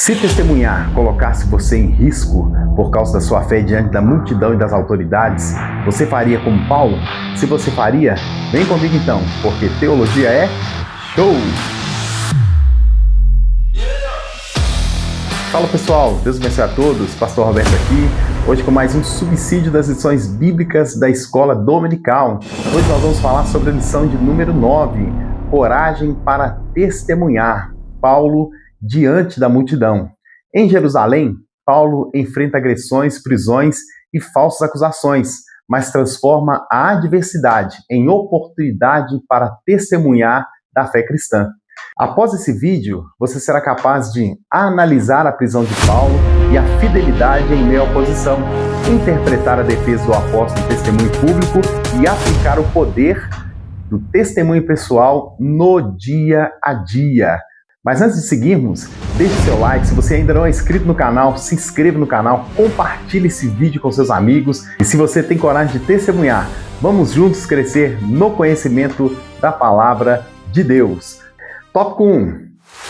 Se testemunhar colocasse você em risco por causa da sua fé diante da multidão e das autoridades, você faria como Paulo? Se você faria, vem comigo então, porque teologia é show! Fala pessoal, Deus abençoe a todos, Pastor Roberto aqui, hoje com mais um subsídio das lições bíblicas da Escola Dominical. Hoje nós vamos falar sobre a lição de número 9, Coragem para Testemunhar, Paulo diante da multidão. Em Jerusalém, Paulo enfrenta agressões, prisões e falsas acusações, mas transforma a adversidade em oportunidade para testemunhar da fé cristã. Após esse vídeo, você será capaz de analisar a prisão de Paulo e a fidelidade em meio à oposição, interpretar a defesa do apóstolo em testemunho público e aplicar o poder do testemunho pessoal no dia a dia. Mas antes de seguirmos, deixe seu like. Se você ainda não é inscrito no canal, se inscreva no canal, compartilhe esse vídeo com seus amigos. E se você tem coragem de testemunhar, vamos juntos crescer no conhecimento da palavra de Deus. Tópico 1.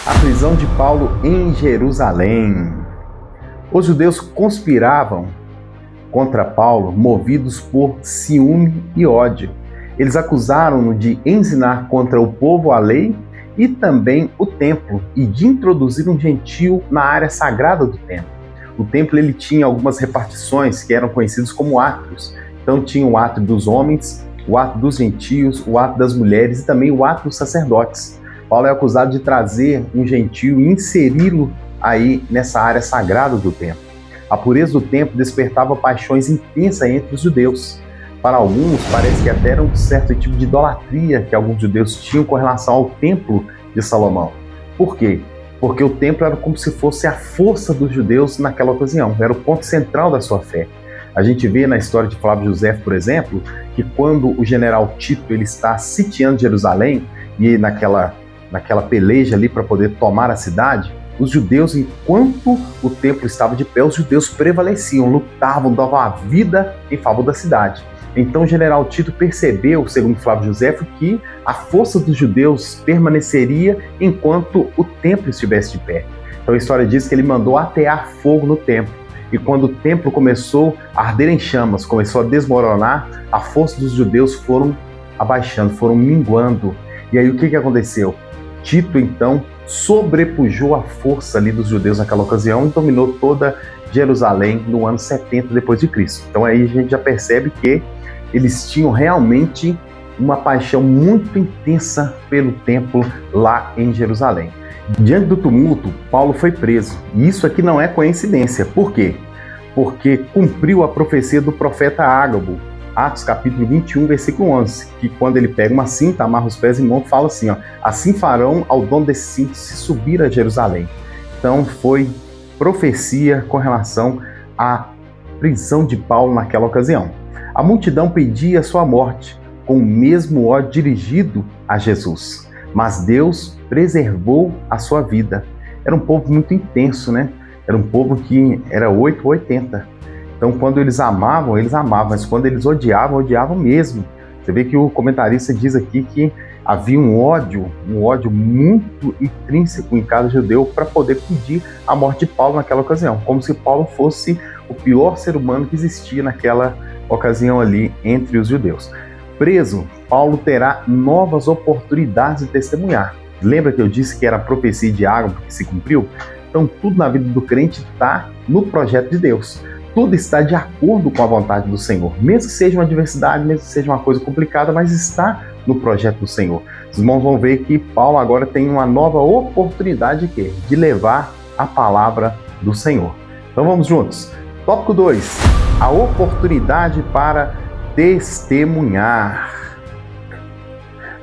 A prisão de Paulo em Jerusalém. Os judeus conspiravam contra Paulo, movidos por ciúme e ódio. Eles acusaram-no de ensinar contra o povo a lei e também o templo, e de introduzir um gentio na área sagrada do templo. O templo ele tinha algumas repartições que eram conhecidos como átrios. Então tinha o átrio dos homens, o átrio dos gentios, o átrio das mulheres e também o átrio dos sacerdotes. Paulo é acusado de trazer um gentio e inseri-lo aí nessa área sagrada do templo. A pureza do templo despertava paixões intensas entre os judeus. Para alguns, parece que até era um certo tipo de idolatria que alguns judeus tinham com relação ao templo de Salomão. Por quê? Porque o templo era como se fosse a força dos judeus naquela ocasião, era o ponto central da sua fé. A gente vê na história de Flávio José, por exemplo, que quando o general Tito ele está sitiando Jerusalém, e naquela peleja ali para poder tomar a cidade, os judeus, enquanto o templo estava de pé, os judeus prevaleciam, lutavam, davam a vida em favor da cidade. Então o general Tito percebeu, segundo Flávio Josefo, que a força dos judeus permaneceria enquanto o templo estivesse de pé. Então a história diz que ele mandou atear fogo no templo. E quando o templo começou a arder em chamas, começou a desmoronar, a força dos judeus foram abaixando, foram minguando. E aí o que aconteceu? Tito então sobrepujou a força ali dos judeus naquela ocasião e dominou toda Jerusalém no ano 70 depois de Cristo. Então aí a gente já percebe que eles tinham realmente uma paixão muito intensa pelo templo lá em Jerusalém. Diante do tumulto, Paulo foi preso. E isso aqui não é coincidência. Por quê? Porque cumpriu a profecia do profeta Ágabo, Atos capítulo 21, versículo 11, que quando ele pega uma cinta, amarra os pés e mãos, fala assim, ó, assim farão ao dono desse cinto se subir a Jerusalém. Então foi profecia com relação à prisão de Paulo naquela ocasião. A multidão pedia sua morte, com o mesmo ódio dirigido a Jesus. Mas Deus preservou a sua vida. Era um povo muito intenso, né? Era um povo que era 8 ou 80. Então, quando eles amavam, mas quando eles odiavam, odiavam mesmo. Você vê que o comentarista diz aqui que havia um ódio muito intrínseco em cada judeu para poder pedir a morte de Paulo naquela ocasião, como se Paulo fosse o pior ser humano que existia naquela ocasião ali entre os judeus. Preso, Paulo terá novas oportunidades de testemunhar. Lembra que eu disse que era a profecia de Ágabo que se cumpriu? Então, tudo na vida do crente está no projeto de Deus. Tudo está de acordo com a vontade do Senhor. Mesmo que seja uma adversidade, mesmo que seja uma coisa complicada, mas está no projeto do Senhor. Os irmãos vão ver que Paulo agora tem uma nova oportunidade de levar a palavra do Senhor. Então vamos juntos. Tópico 2. A oportunidade para testemunhar.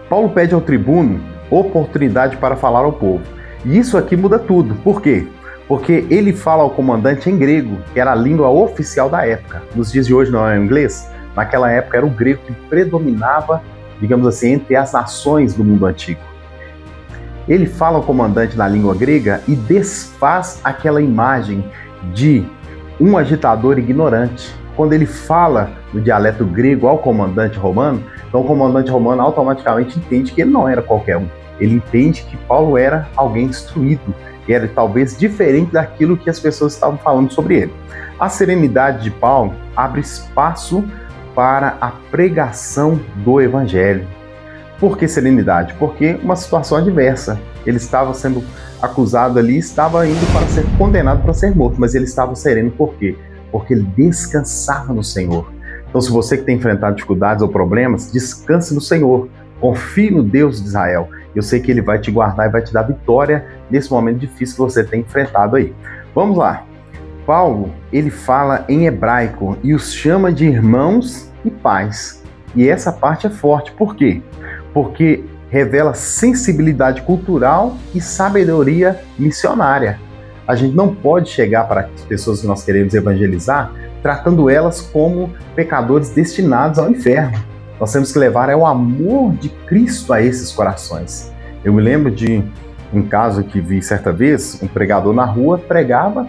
Paulo pede ao tribuno oportunidade para falar ao povo. E isso aqui muda tudo. Por quê? Porque ele fala ao comandante em grego, que era a língua oficial da época. Nos dias de hoje não é o inglês. Naquela época era o grego que predominava, digamos assim, entre as nações do mundo antigo. Ele fala ao comandante na língua grega e desfaz aquela imagem de um agitador ignorante. Quando ele fala no dialeto grego ao comandante romano, então o comandante romano automaticamente entende que ele não era qualquer um. Ele entende que Paulo era alguém instruído, era talvez diferente daquilo que as pessoas estavam falando sobre ele. A serenidade de Paulo abre espaço para a pregação do evangelho. Por que serenidade? Porque uma situação adversa. Ele estava sendo acusado ali, estava indo para ser condenado para ser morto, mas ele estava sereno. Por quê? Porque ele descansava no Senhor. Então, se você que tem enfrentado dificuldades ou problemas, descanse no Senhor. Confie no Deus de Israel. Eu sei que Ele vai te guardar e vai te dar vitória nesse momento difícil que você tem enfrentado aí. Vamos lá. Paulo, ele fala em hebraico e os chama de irmãos e pais. E essa parte é forte. Por quê? Porque revela sensibilidade cultural e sabedoria missionária. A gente não pode chegar para as pessoas que nós queremos evangelizar tratando elas como pecadores destinados ao inferno. Nós temos que levar o amor de Cristo a esses corações. Eu me lembro de um caso que vi certa vez, um pregador na rua pregava,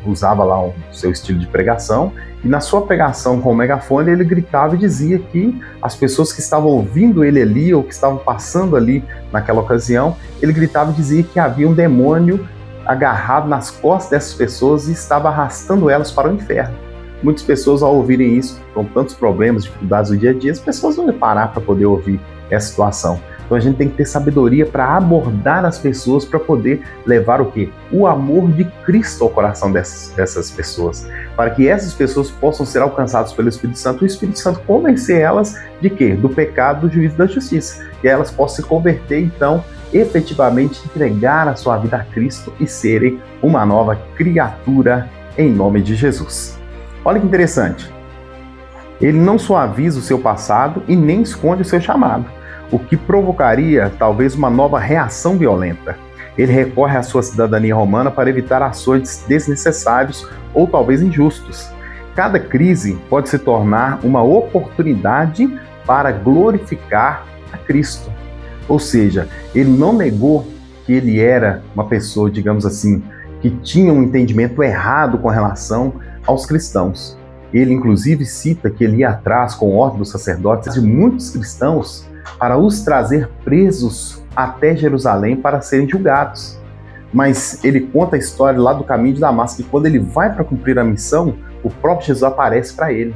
usava lá o seu estilo de pregação, e na sua pregação com o megafone ele gritava e dizia que as pessoas que estavam ouvindo ele ali, ou que estavam passando ali naquela ocasião, ele gritava e dizia que havia um demônio agarrado nas costas dessas pessoas e estava arrastando elas para o inferno. Muitas pessoas, ao ouvirem isso, com tantos problemas, dificuldades do dia a dia, as pessoas vão parar para poder ouvir essa situação. Então a gente tem que ter sabedoria para abordar as pessoas, para poder levar o quê? O amor de Cristo ao coração dessas pessoas, para que essas pessoas possam ser alcançadas pelo Espírito Santo, e o Espírito Santo convencer elas de quê? Do pecado, do juízo e da justiça. E elas possam se converter, então, efetivamente entregar a sua vida a Cristo e serem uma nova criatura em nome de Jesus. Olha que interessante. Ele não suaviza o seu passado e nem esconde o seu chamado, o que provocaria talvez uma nova reação violenta. Ele recorre à sua cidadania romana para evitar açoites desnecessários ou talvez injustos. Cada crise pode se tornar uma oportunidade para glorificar a Cristo. Ou seja, ele não negou que ele era uma pessoa, digamos assim, que tinha um entendimento errado com relação aos cristãos. Ele, inclusive, cita que ele ia atrás, com ordem dos sacerdotes, de muitos cristãos para os trazer presos até Jerusalém para serem julgados. Mas ele conta a história lá do caminho de Damasco, que quando ele vai para cumprir a missão, o próprio Jesus aparece para ele.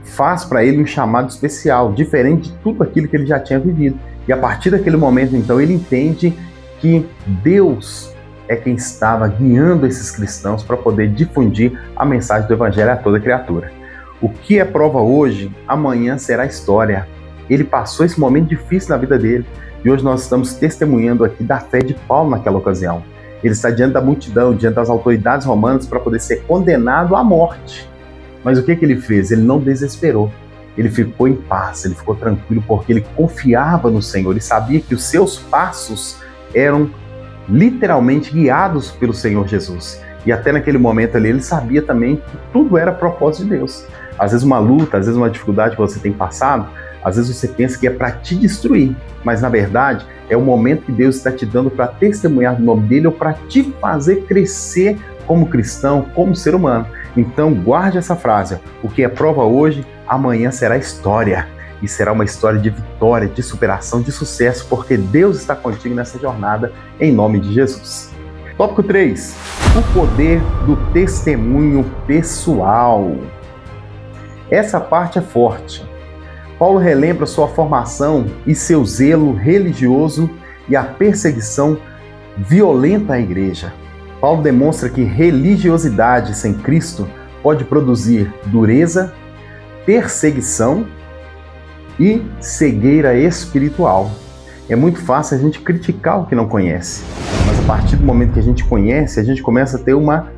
Faz para ele um chamado especial, diferente de tudo aquilo que ele já tinha vivido. E a partir daquele momento, então, ele entende que Deus é quem estava guiando esses cristãos para poder difundir a mensagem do Evangelho a toda criatura. O que é prova hoje, amanhã será história. Ele passou esse momento difícil na vida dele, e hoje nós estamos testemunhando aqui da fé de Paulo naquela ocasião. Ele está diante da multidão, diante das autoridades romanas para poder ser condenado à morte. Mas o que ele fez? Ele não desesperou. Ele ficou em paz, ele ficou tranquilo, porque ele confiava no Senhor e sabia que os seus passos eram literalmente guiados pelo Senhor Jesus. E até naquele momento ali, ele sabia também que tudo era propósito de Deus. Às vezes uma luta, às vezes uma dificuldade que você tem passado, às vezes você pensa que é para te destruir, mas na verdade é o momento que Deus está te dando para testemunhar o nome dele ou para te fazer crescer como cristão, como ser humano. Então guarde essa frase: o que é prova hoje, amanhã será história. E será uma história de vitória, de superação, de sucesso, porque Deus está contigo nessa jornada, em nome de Jesus. Tópico 3. O poder do testemunho pessoal. Essa parte é forte. Paulo relembra sua formação e seu zelo religioso e a perseguição violenta à igreja. Paulo demonstra que religiosidade sem Cristo pode produzir dureza, perseguição e cegueira espiritual. É muito fácil a gente criticar o que não conhece, mas a partir do momento que a gente conhece, a gente começa a ter uma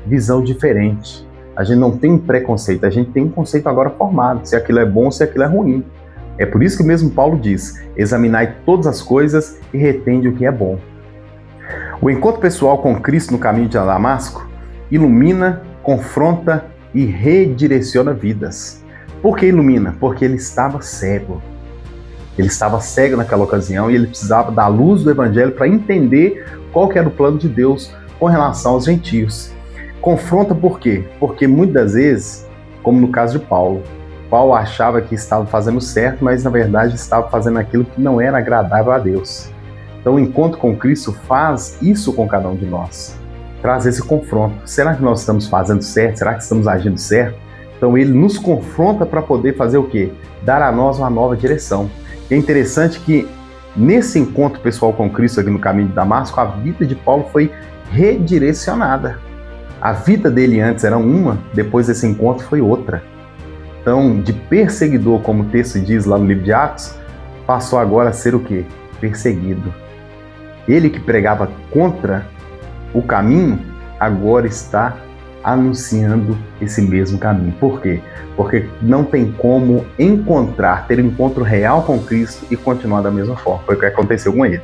visão diferente. A gente não tem um preconceito, a gente tem um conceito agora formado, se aquilo é bom, se aquilo é ruim. É por isso que mesmo Paulo diz: examinai todas as coisas e retende o que é bom. O encontro pessoal com Cristo no caminho de Damasco ilumina, confronta e redireciona vidas. Por que ilumina? Porque ele estava cego. Ele estava cego naquela ocasião e ele precisava da luz do Evangelho para entender qual que era o plano de Deus com relação aos gentios. Confronta por quê? Porque muitas vezes, como no caso de Paulo, Paulo achava que estava fazendo certo, mas na verdade estava fazendo aquilo que não era agradável a Deus. Então o encontro com Cristo faz isso com cada um de nós. Traz esse confronto. Será que nós estamos fazendo certo? Será que estamos agindo certo? Então ele nos confronta para poder fazer o quê? Dar a nós uma nova direção. E é interessante que nesse encontro pessoal com Cristo aqui no caminho de Damasco, a vida de Paulo foi redirecionada. A vida dele antes era uma, depois desse encontro foi outra. Então, de perseguidor, como o texto diz lá no livro de Atos, passou agora a ser o quê? Perseguido. Ele que pregava contra o caminho, agora está anunciando esse mesmo caminho. Por quê? Porque não tem como ter um encontro real com Cristo e continuar da mesma forma. Foi o que aconteceu com ele.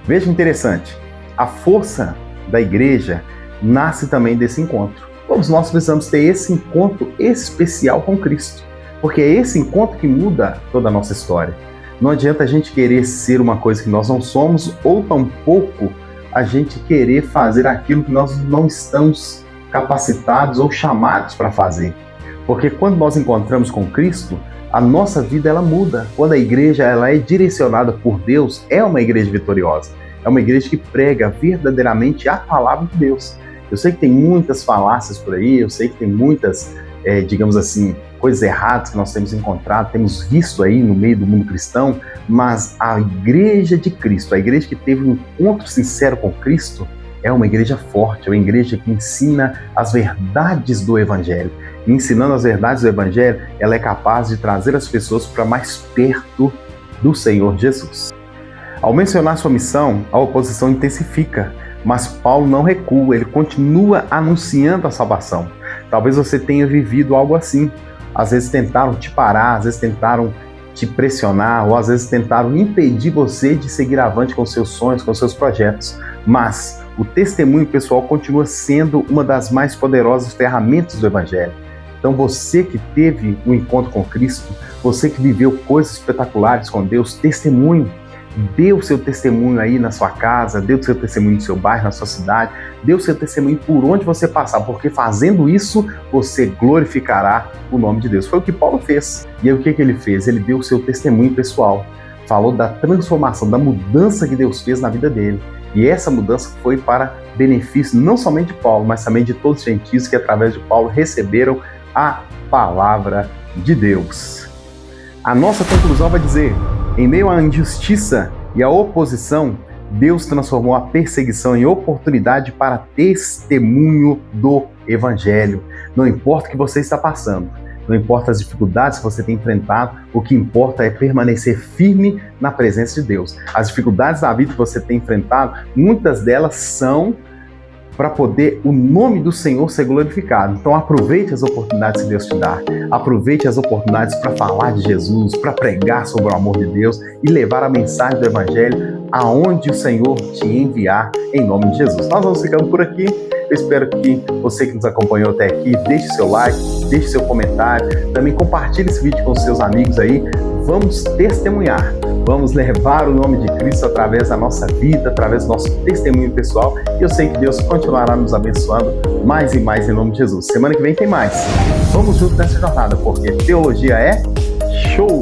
Veja interessante, a força da igreja nasce também desse encontro. Todos nós precisamos ter esse encontro especial com Cristo, porque é esse encontro que muda toda a nossa história. Não adianta a gente querer ser uma coisa que nós não somos, ou tampouco a gente querer fazer aquilo que nós não estamos capacitados ou chamados para fazer. Porque quando nós encontramos com Cristo, a nossa vida ela muda. Quando a igreja ela é direcionada por Deus, é uma igreja vitoriosa. É uma igreja que prega verdadeiramente a palavra de Deus. Eu sei que tem muitas falácias por aí, eu sei que tem muitas, digamos assim, coisas erradas que nós temos encontrado, temos visto aí no meio do mundo cristão, mas a igreja de Cristo, a igreja que teve um encontro sincero com Cristo, é uma igreja forte, é uma igreja que ensina as verdades do Evangelho. E ensinando as verdades do Evangelho, ela é capaz de trazer as pessoas para mais perto do Senhor Jesus. Ao mencionar sua missão, a oposição intensifica, mas Paulo não recua, ele continua anunciando a salvação. Talvez você tenha vivido algo assim. Às vezes tentaram te parar, às vezes tentaram te pressionar, ou às vezes tentaram impedir você de seguir avante com seus sonhos, com seus projetos. Mas o testemunho pessoal continua sendo uma das mais poderosas ferramentas do Evangelho. Então você que teve um encontro com Cristo, você que viveu coisas espetaculares com Deus, testemunhe. Dê o seu testemunho aí na sua casa, dê o seu testemunho no seu bairro, na sua cidade, dê o seu testemunho por onde você passar, porque fazendo isso, você glorificará o nome de Deus. Foi o que Paulo fez. E aí o que ele fez? Ele deu o seu testemunho pessoal, falou da transformação, da mudança que Deus fez na vida dele. E essa mudança foi para benefício não somente de Paulo, mas também de todos os gentios que através de Paulo receberam a palavra de Deus. A nossa conclusão vai dizer: em meio à injustiça e à oposição, Deus transformou a perseguição em oportunidade para testemunho do Evangelho. Não importa o que você está passando, não importa as dificuldades que você tem enfrentado, o que importa é permanecer firme na presença de Deus. As dificuldades da vida que você tem enfrentado, muitas delas são para poder o nome do Senhor ser glorificado. Então aproveite as oportunidades que Deus te dá. Aproveite as oportunidades para falar de Jesus, para pregar sobre o amor de Deus e levar a mensagem do Evangelho aonde o Senhor te enviar, em nome de Jesus. Nós vamos ficando por aqui. Eu espero que você que nos acompanhou até aqui, deixe seu like, deixe seu comentário, também compartilhe esse vídeo com seus amigos aí. Vamos testemunhar, vamos levar o nome de Cristo através da nossa vida, através do nosso testemunho pessoal. E eu sei que Deus continuará nos abençoando mais e mais em nome de Jesus. Semana que vem tem mais. Vamos juntos nessa jornada, porque teologia é show!